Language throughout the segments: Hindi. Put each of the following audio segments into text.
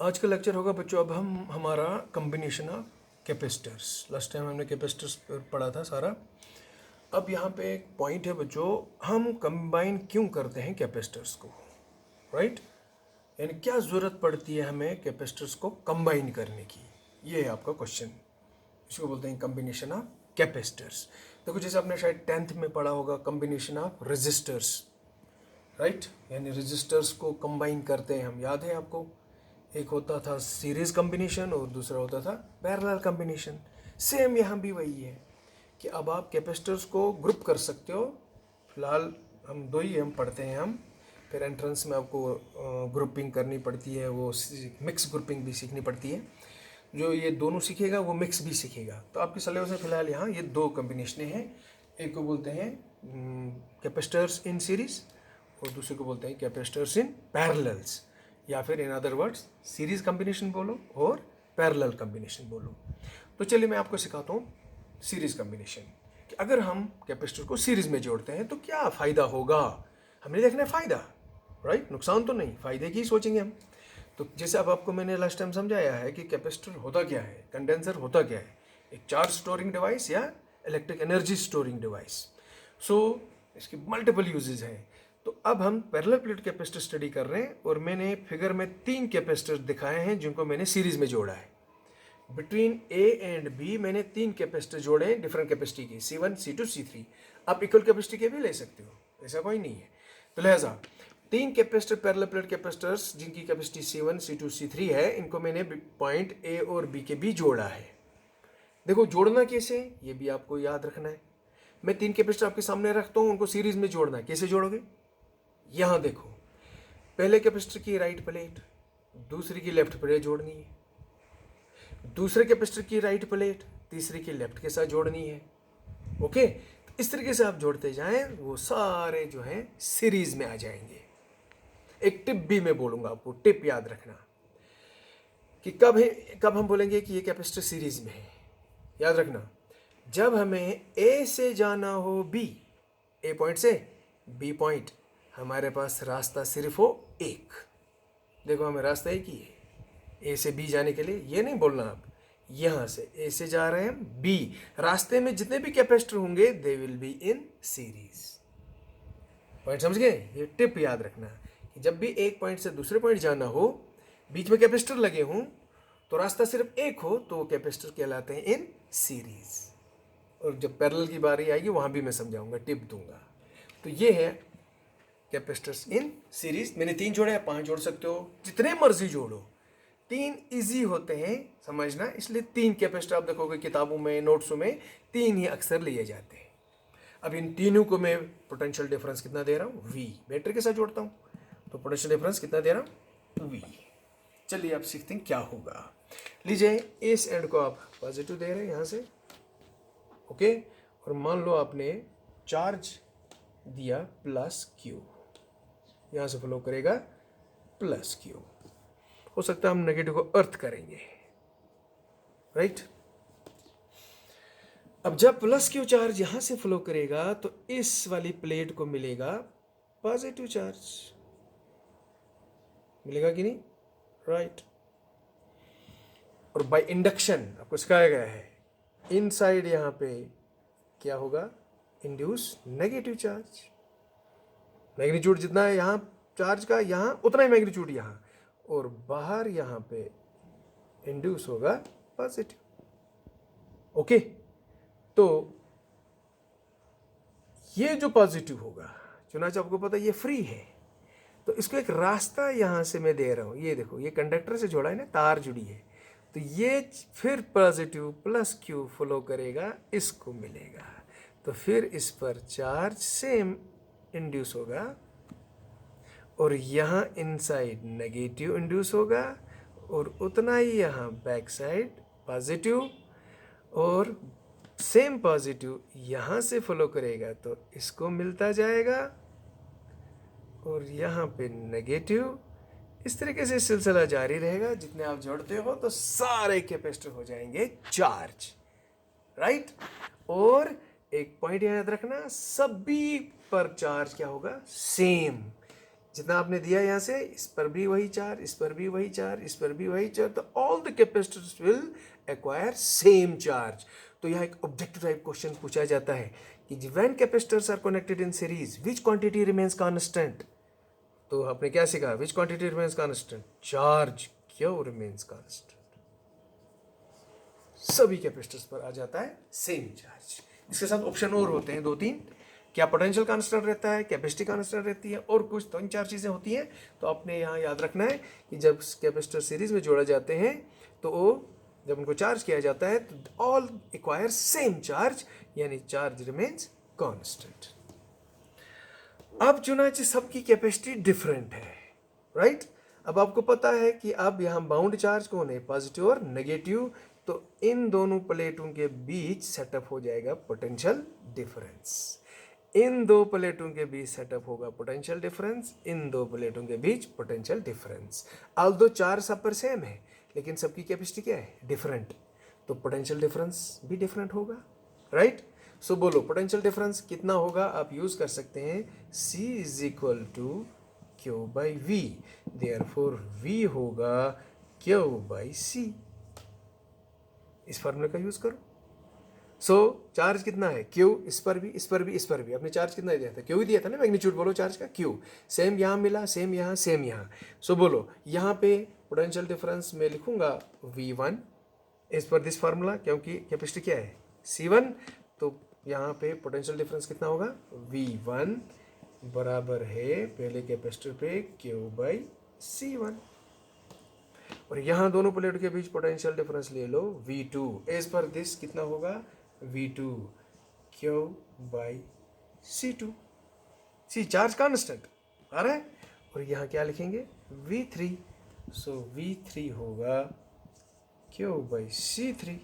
आज का लेक्चर होगा बच्चों, अब हम हमारा combination of capacitors. Last time हमने कैपेसिटर्स पढ़ा था सारा। अब यहाँ पे एक पॉइंट है बच्चों, हम कंबाइन क्यों करते हैं कैपेसिटर्स को, राइट? यानी क्या ज़रूरत पड़ती है हमें कैपेसिटर्स को कंबाइन करने की, ये है आपका क्वेश्चन। इसको बोलते हैं कम्बिनेशन ऑफ कैपेसिटर्स। देखो जैसे आपने शायद 10th में पढ़ा होगा कम्बिनेशन ऑफ रेजिस्टर्स, राइट? यानी रेजिस्टर्स को कंबाइन करते हैं हम, याद है आपको? एक होता था सीरीज कम्बिनेशन और दूसरा होता था पैरेलल कम्बिनेशन। सेम यहाँ भी वही है कि अब आप कैपेसिटर्स को ग्रुप कर सकते हो। फिलहाल हम दो ही हम पढ़ते हैं हम, फिर एंट्रेंस में आपको ग्रुपिंग करनी पड़ती है, वो मिक्स ग्रुपिंग भी सीखनी पड़ती है। जो ये दोनों सीखेगा वो मिक्स भी सीखेगा। तो आपके सिलेबस में फिलहाल यहाँ ये दो कम्बिनेशनें हैं। एक को बोलते हैं कैपेसिटर्स इन सीरीज और दूसरे को बोलते हैं कैपेसिटर्स इन पैरेलल्स, या फिर in other words series combination बोलो और पैरेलल कम्बिनेशन बोलो। तो चलिए मैं आपको सिखाता हूँ सीरीज कम्बिनेशन कि अगर हम कैपेसिटर को सीरीज में जोड़ते हैं तो क्या फ़ायदा होगा। हमने देखना है फ़ायदा, राइट? नुकसान तो नहीं, फ़ायदे की सोचेंगे हम। तो जैसे अब आपको मैंने लास्ट टाइम समझाया है कि कैपेसिटर होता क्या है, कंडेंसर होता क्या है, एक चार्ज स्टोरिंग डिवाइस या इलेक्ट्रिक एनर्जी स्टोरिंग डिवाइस। सो इसकी मल्टीपल यूजेज हैं। तो अब हम पैरेलल प्लेट कैपेसिटर स्टडी कर रहे हैं और मैंने फिगर में 3 कैपेसिटर दिखाए हैं जिनको मैंने सीरीज में जोड़ा है। बिटवीन ए एंड बी मैंने 3 कैपेसिटर जोड़े हैं डिफरेंट कैपेसिटी के, C1, C2, C3। आप इक्वल कैपेसिटी के भी ले सकते हो, ऐसा कोई नहीं है। तो लिहाजा 3 कैपेसिटर पैरेलल प्लेट कैपेसिटर्स जिनकी कैपेसिटी C1, C2, C3 है, इनको मैंने पॉइंट ए और बी के बीच जोड़ा है। देखो जोड़ना कैसे, ये भी आपको याद रखना है। मैं 3 कैपेसिटर आपके सामने रखता हूँ, उनको सीरीज में जोड़ना है। कैसे जोड़ोगे? यहाँ देखो, पहले कैपेसिटर की राइट प्लेट दूसरी की लेफ्ट प्लेट जोड़नी है, दूसरे कैपेसिटर की राइट प्लेट तीसरी की लेफ्ट के साथ जोड़नी है। ओके, तो इस तरीके से आप जोड़ते जाएं, वो सारे जो हैं सीरीज में आ जाएंगे। एक टिप भी मैं बोलूँगा आपको, टिप याद रखना कि कब हम बोलेंगे कि ये कैपेसिटर सीरीज में है। याद रखना, जब हमें ए से जाना हो बी, ए पॉइंट से बी पॉइंट, हमारे पास रास्ता सिर्फ हो एक। देखो हमें रास्ता एक ही है ए से बी जाने के लिए। ये नहीं बोलना आप यहाँ से ए से जा रहे हैं बी, रास्ते में जितने भी कैपेसिटर होंगे they will be in series. Point समझ गए? ये टिप याद रखना कि जब भी एक पॉइंट से दूसरे पॉइंट जाना हो, बीच में कैपेसिटर लगे हों, तो रास्ता सिर्फ एक हो तो वो कैपेसिटर कहलाते हैं इन सीरीज। और जब पैरेलल की बारी आएगी वहाँ भी मैं समझाऊंगा, टिप दूंगा। तो ये है कैपेसिटर्स इन सीरीज। मैंने 3 जोड़े हैं, 5 जोड़ सकते हो, जितने मर्जी जोड़ो। 3 इजी होते हैं समझना, इसलिए 3 कैपेसिटर आप देखोगे किताबों में, नोट्सों में 3 ही अक्सर लिए जाते हैं। अब इन तीनों को मैं पोटेंशियल डिफरेंस कितना दे रहा हूँ? V। बैटरी के साथ जोड़ता हूँ तो पोटेंशियल डिफरेंस कितना दे रहा हूँ? V। चलिए आप सीखते हैं क्या होगा। लीजिए इस एंड को आप पॉजिटिव दे रहे हैं यहाँ से, ओके, और मान लो आपने चार्ज दिया प्लस Q, यहाँ से फ्लो करेगा प्लस Q। हो सकता है हम नेगेटिव को अर्थ करेंगे, राइट? अब जब प्लस Q चार्ज यहाँ से फ्लो करेगा तो इस वाली प्लेट को मिलेगा पॉजिटिव चार्ज, मिलेगा कि नहीं? राइट। और बाय इंडक्शन आपको सिखाया गया है, इनसाइड यहाँ पे क्या होगा? Induce negative charge. मैग्नीट्यूड जितना है यहाँ चार्ज का, यहाँ उतना ही मैग्नीट्यूड यहाँ, और बाहर यहाँ पे इंड्यूस होगा पॉजिटिव। ओके, तो ये जो पॉजिटिव होगा, चुनाच आपको पता है ये फ्री है, तो इसको एक रास्ता यहाँ से मैं दे रहा हूँ। ये देखो, ये कंडक्टर से जोड़ा है ना, तार जुड़ी है, तो ये फिर पॉजिटिव प्लस Q फ्लो करेगा, इसको मिलेगा, तो फिर इस पर चार्ज सेम इंड्यूस होगा, और यहाँ इनसाइड नेगेटिव इंड्यूस होगा, और उतना ही यहाँ बैक साइड पॉजिटिव, और सेम पॉजिटिव यहाँ से फ्लो करेगा तो इसको मिलता जाएगा, और यहाँ पे नेगेटिव। इस तरीके से सिलसिला जारी रहेगा, जितने आप जोड़ते हो तो सारे कैपेसिटर हो जाएंगे चार्ज, राइट? और एक पॉइंट याद रखना, सभी पर चार्ज क्या होगा? सेम। जितना आपने दिया यहाँ से, इस पर भी वही चार्ज, इस पर भी वही चार्ज, इस पर भी वही चार्ज, तो all the capacitors will acquire same charge. तो यहाँ एक ऑब्जेक्टिव टाइप क्वेश्चन पूछा जाता है कि when capacitors are connected in series which quantity remains constant. तो आपने क्या सीखा, which quantity remains constant, charge क्यों रिमेन्स कांस्टेंट। सभी कैपेसिटर्स पर आ जाता है सेम चार्ज। इसके साथ ऑप्शन और होते हैं 2-3, क्या पोटेंशियल कांस्टेंट रहता है, कैपेसिटी कांस्टेंट रहती है, और कुछ 3-4 चीज़ें होती हैं। तो आपने यहाँ याद रखना है कि जब कैपेसिटर सीरीज में जोड़ा जाते हैं तो वो जब उनको चार्ज किया जाता है तो ऑल एक्वायर सेम चार्ज, यानी चार्ज रिमेन्स कांस्टेंट। अब चुनाचे सबकी कैपेसिटी डिफरेंट है, राइट। अब आपको पता है कि अब यहाँ बाउंड चार्ज कौन है, पॉजिटिव और नेगेटिव, तो इन दोनों प्लेटों के बीच सेटअप हो जाएगा पोटेंशियल डिफरेंस। इन दो प्लेटों के बीच सेटअप होगा पोटेंशियल डिफरेंस, इन दो प्लेटों के बीच पोटेंशियल डिफरेंस। ऑल्दो चार्ज सब पर सेम है, लेकिन सबकी कैपेसिटी क्या है, डिफरेंट, तो पोटेंशियल डिफरेंस भी डिफरेंट होगा, राइट। सो बोलो पोटेंशियल डिफरेंस कितना होगा, आप यूज कर सकते हैं C is equal to Q by V, therefore V होगा Q बाई C। इस फॉर्मूले का यूज करो। सो चार्ज कितना है Q, इस पर भी, इस पर भी, इस पर भी, आपने चार्ज कितना दिया था, Q ही दिया था ना, मैग्नीट्यूड बोलो चार्ज का Q, सेम यहाँ मिला, सेम यहाँ, सेम यहाँ। सो बोलो यहाँ पे पोटेंशियल डिफरेंस में लिखूंगा V1 इस पर दिस फार्मूला, क्योंकि कैपेसिटी क्या है C1, तो यहाँ पे पोटेंशियल डिफरेंस कितना होगा, V1 बराबर है पहले कैपेसिटर पे Q बाई C1, और यहाँ दोनों प्लेट के बीच पोटेंशियल डिफरेंस ले लो V2 एज पर दिस कितना होगा, V2 Q by C2। C charge constant आ रहा है, और यहाँ क्या लिखेंगे V3, सो V3 होगा Q बाई C3।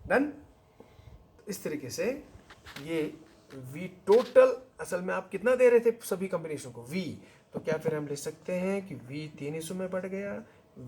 डन। इस तरीके से ये V टोटल, असल में आप कितना दे रहे थे सभी कॉम्बिनेशन को V, तो क्या फिर हम लिख सकते हैं कि V 3 हिस्सों में बढ़ गया,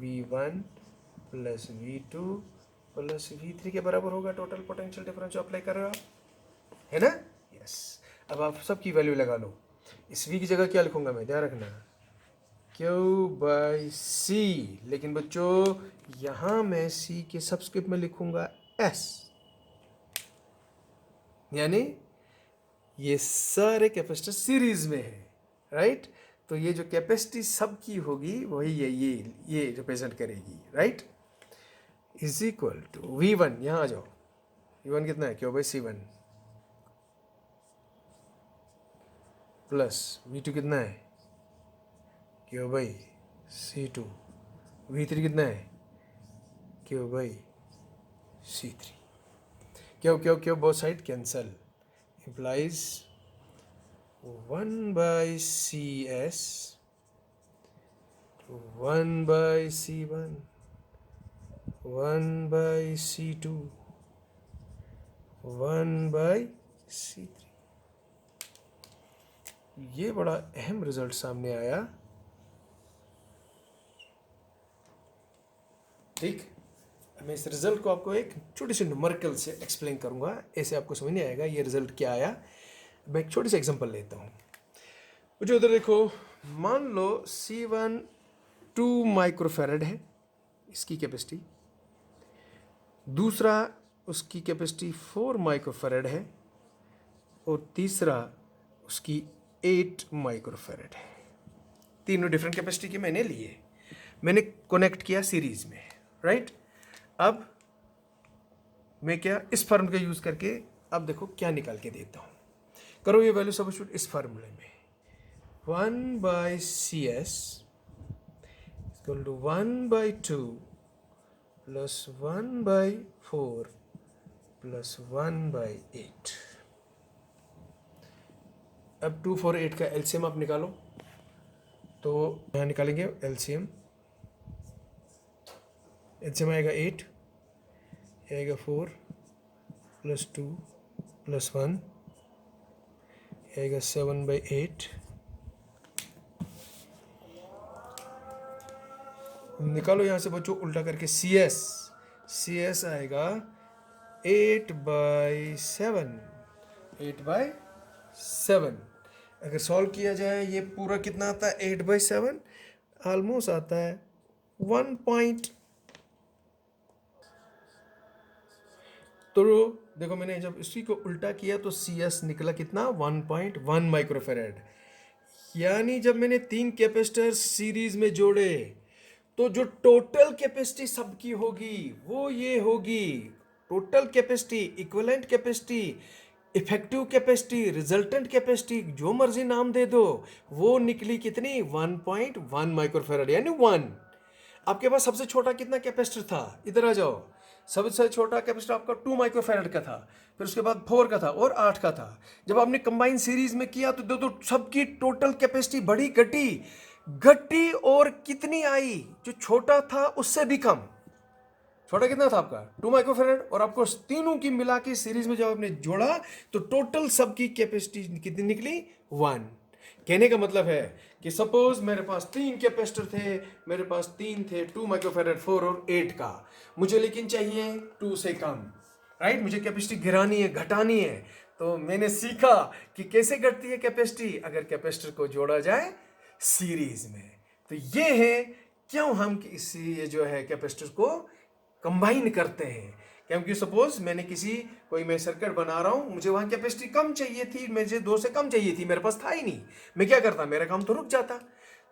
V1 plus V2 plus V3 के बराबर होगा टोटल पोटेंशियल डिफरेंस जो अप्लाई कर रहे हो आप, है ना। यस। अब आप सबकी वैल्यू लगा लो। इस V की जगह क्या लिखूंगा मैं, ध्यान रखना, Q बाई C, लेकिन बच्चों यहाँ मैं C के सबस्क्रिप्ट में लिखूंगा S, यानी ये सारे कैपेसिटर सीरीज में है, राइट। तो ये जो कैपेसिटी सबकी होगी वही ये रिप्रेजेंट करेगी, right. Is equal to V1, यहाँ आ जाओ, V1 कितना है Q by C1 plus V2 कितना है Q बाई C2, V3 कितना है Q बाई C3। क्यों both side cancel, implies 1 by CS 1 by C1 1 by C2 1 by C3। ये बड़ा अहम रिजल्ट सामने आया, ठीक। मैं इस रिजल्ट को आपको एक छोटी सी न्यूमेरिकल से एक्सप्लेन करूंगा, ऐसे आपको समझ नहीं आएगा ये रिजल्ट क्या आया। मैं एक छोटी सी एग्जांपल लेता हूँ। मुझे उधर देखो, मान लो C1 2 माइक्रोफेरेड है इसकी कैपेसिटी, दूसरा उसकी कैपेसिटी 4 माइक्रोफेरेड है, और तीसरा उसकी 8 माइक्रोफेरेड है। तीनों डिफरेंट कैपेसिटी के मैंने लिए, मैंने कनेक्ट किया सीरीज में, राइट। अब मैं क्या इस फॉर्मूले का यूज करके अब देखो क्या निकाल के देता हूँ। करो ये वैल्यू सब्स्टिट्यूट इस फार्मूले में, 1 by CS equal to 1 by 2 plus 1 by 4 plus 1 by 8। अब 2, 4, 8 का एलसीएम आप निकालो, तो यहाँ निकालेंगे एलसीएम आएगा 8, आएगा 4 प्लस 2 प्लस 1, आएगा 7 बाई 8। निकालो यहाँ से बच्चों उल्टा करके CS आएगा 8 बाई 7, 8 बाई 7। अगर सॉल्व किया जाए ये पूरा कितना आता है 8/7 ऑलमोस्ट आता है 1 पॉइंट। तो देखो मैंने जब इसी को उल्टा किया तो CS निकला कितना 1.1 माइक्रोफेरेड। यानी जब मैंने 3 कैपेसिटर सीरीज में जोड़े तो जो टोटल कैपेसिटी सबकी होगी वो ये होगी, total capacity, equivalent capacity, effective capacity, resultant capacity, जो मर्जी नाम दे दो, वो निकली कितनी 1.1 माइक्रोफेरेड यानी 1। आपके पास सबसे छोटा कितना कैपेसिटर था, इधर आ जाओ। सबसे छोटा कैपेसिटर आपका 2 माइक्रोफेरेड का था, फिर उसके बाद 4 का था और 8 का था। जब आपने कंबाइन सीरीज में किया तो दो सबकी टोटल कैपेसिटी बढ़ी घटी और कितनी आई, जो छोटा था उससे भी कम। छोटा कितना था आपका 2 माइक्रोफेरेड, और आपको तीनों की मिला के सीरीज में जब आपने जोड़ा तो टोटल सबकी कैपेसिटी कितनी निकली 1। कहने का मतलब है कि सपोज मेरे पास 3 कैपेसिटर थे, मेरे पास 3 थे 2 माइक्रोफेरेड 4 और 8 का, मुझे लेकिन चाहिए 2 से कम, राइट। मुझे कैपेसिटी गिरानी है, घटानी है। तो मैंने सीखा कि कैसे घटती है कैपेसिटी, अगर कैपेसिटर को जोड़ा जाए सीरीज में। तो ये है क्यों हम इसी ये जो है कैपेसिटर को कंबाइन करते हैं। क्योंकि सपोज मैंने कोई मैं सर्किट बना रहा हूं, मुझे वहां कैपेसिटी कम चाहिए थी, मुझे 2 से कम चाहिए थी, मेरे पास था ही नहीं, मैं क्या करता, मेरा काम तो रुक जाता।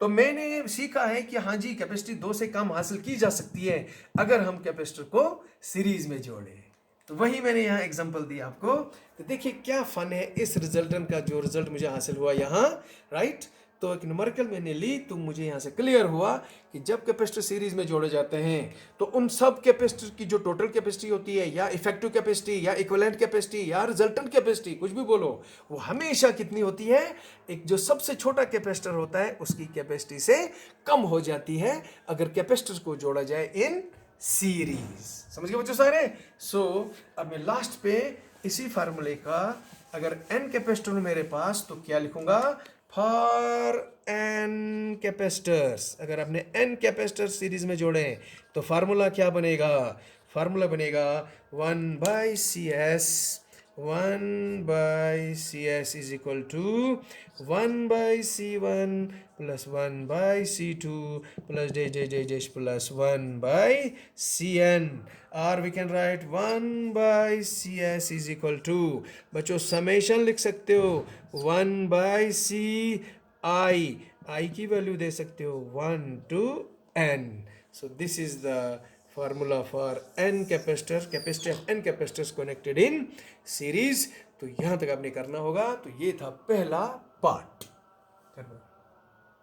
तो मैंने सीखा है कि हाँ जी कैपेसिटी 2 से कम हासिल की जा सकती है अगर हम कैपेसिटर को सीरीज में जोड़े। तो वही मैंने यहाँ एग्जांपल दिया आपको। तो देखिए क्या फन है इस रिजल्टेंट का, जो रिजल्ट मुझे हासिल हुआ यहाँ, राइट। तो एक न्यूमेरिकल मैंने ली तो मुझे यहाँ से क्लियर हुआ कि जब कैपेसिटर सीरीज में जोड़े जाते हैं तो उन सब कैपेसिटर की जो टोटल कैपेसिटी होती है, या इफेक्टिव कैपेसिटी, या इक्विवेलेंट कैपेसिटी, या रिजल्टेंट कैपेसिटी, कुछ भी बोलो, वो हमेशा कितनी होती है, एक जो सबसे छोटा कैपेसिटर होता है उसकी कैपेसिटी से कम हो जाती है अगर कैपेसिटर को जोड़ा जाए इन सीरीज। समझ गए बच्चों सारे। सो अब मैं लास्ट पे इसी फार्मूले का, अगर n कैपेसिटर मेरे पास तो क्या लिखूंगा, फॉर n कैपेसिटर्स। अगर आपने n कैपेसिटर सीरीज में जोड़े तो फार्मूला क्या बनेगा, फार्मूला बनेगा 1/CS, 1/CS is equal to 1/C1 plus 1/C2 plus dash plus 1/CN, और we can write 1/CS is equal to, बच्चों समेशन लिख सकते हो 1/CI, आई की वैल्यू दे सकते हो 1 to n। So this is the formula for n capacitor, capacity of n capacitors connected in series। तो यहाँ तक आपने करना होगा। तो ये था पहला पार्ट।